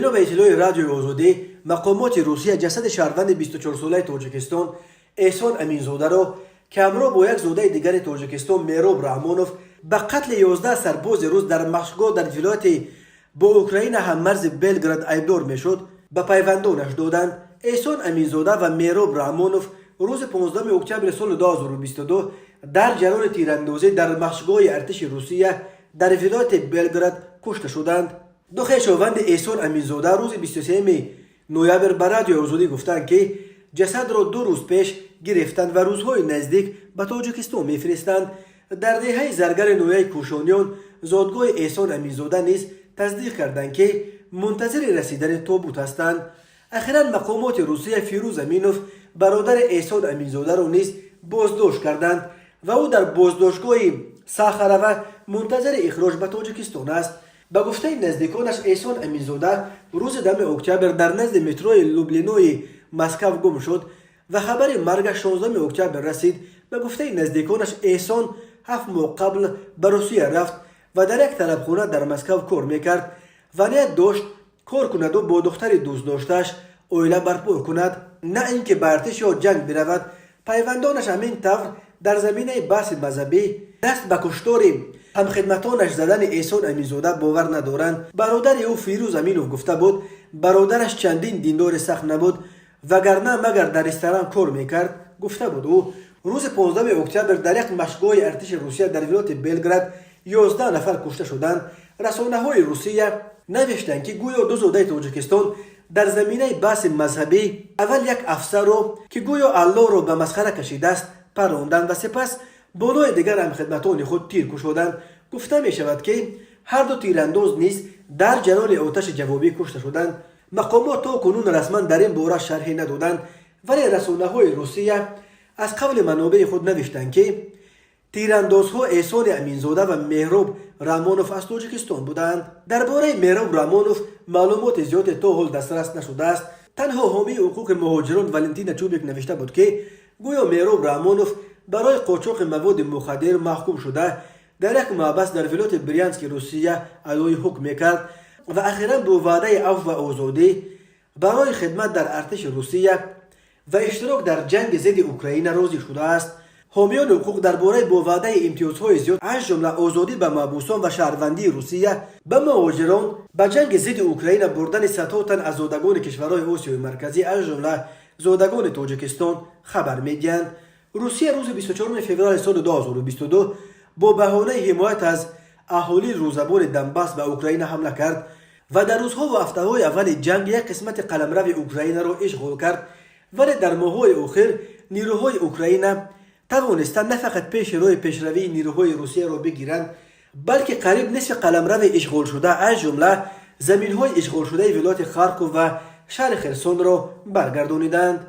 بنا به اطلاع رادیو آزادی، مقامات روسیه جسد شهروند 24 ساله تاجیکستان احسان امینزاده را که همراه با یک زاده دیگر تاجیکستان مهراب رحمانوف به قتل 11 سرباز روس در مشقا در ولایت با اوکراین هممرز بلگراد ایبدار میشد به پیوندانش دادند. احسان امینزاده و مهراب رحمانوف روز 15 اکتبر سال 2022 در جریان تیراندازی در مشقای ارتش روسیه در ولایت بلگراد کشته شدند. دو خویشاوند احسان امینزاده روز 23 نوامبر به رادیو آزادی گفتند که جسد را 2 روز پیش گرفتند و روزهای نزدیک به تاجیکستان میفرستند. در دهه زرگر نویه کوشانیان زادگاه احسان امینزاده نیز تصدیق کردند که منتظر رسیدن تابوت هستند. اخیراً مقامات روسیه فیروز امینوف برادر احسان امینزاده را نیز بازداشت کردند و او در بازداشتگاه ساخاروو منتظر اخراج به تاجیکستان است. به گفته نزدیکانش احسان امینزاده روز 10 اکتبر در نزد متروی لوبلینوی مسکو گم شد و خبر مرگش 16 اکتبر رسید. به گفته نزدیکانش احسان 7 ماه قبل به روسیه رفت و در یک طلبخانه در مسکو کار میکرد و نیت داشت کار کند و با دختر دوست داشتش اویله برپا کند، نه اینکه به ارتش یا جنگ برود. پیوندانش همین طور در زمینه بحث مذهبی دست به کشتار همخدمتانش زدن احسان امینزاده باور ندارند. برادر او فیروز امینوف گفته بود برادرش چندین دیندار سخت نبود وگرنه مگر در رستوران کار میکرد. گفته بود او روز 15 اکتبر در یک مشقگاه ارتش روسیه در ولایت بلگراد 11 نفر کشته شدند. رسانه‌های روسیه نوشتند که گویا 2 زاده تاجیکستان در زمینه بحث مذهبی اول یک افسر را که گویا الله را به مسخره کشیده است پراندند و سپس بالای دیگر هم خدمتان خود تیر کشیدند. گفته می شود که هر دو تیرانداز نیز در جریان آتش جوابی کشته شدند. مقامات تا کنون رسما در این باره شرحی ندادند، ولی رسانه‌های روسیه از قبل منابع خود نوشتند که تیراندازها احسان امینزاده و مهراب رحمانوف از تاجیکستان بودند. درباره مهراب رحمانوف معلومات زیادی تا حال دسترس نشده است. تنها حامی حقوق مهاجران ولنتینا چوبیک نوشته بود که گویا مهراب رحمانوف برای قاچاق مواد مخدر محکوم شده در یک محبس در ولایت بریانسک روسیه ادای حکم میکرد و اخیراً با وعده عفو و آزادی برای خدمت در ارتش روسیه و اشتراک در جنگ ضد اوکراین راضی شده است. حامیان حقوق درباره با وعده امتیازهای زیاد از جمله آزادی به محبوسان و شهروندی روسیه به مهاجران به جنگ ضد اوکراین بردن صدها تن از زادگان کشورهای آسیای مرکزی از جمله زادگان تاجیکستان خبر میدهند. روسیه روز 24 فوریه سال 2022 با بهانه حمایت از اهالی روزبان دنباس به اوکراین حمله کرد و در روزها و هفته‌های اول جنگ یک قسمت قلمرو اوکراین را اشغال کرد، ولی در ماه‌های اخیر نیروهای اوکراین توانستند نه فقط پیش روی پیشروی نیروهای روسیه را بگیرند بلکه قریب نصف قلمرو اشغال شده از جمله زمین‌های اشغال شده ولایت خارکوف و شهر خرسون را برگردانیدند.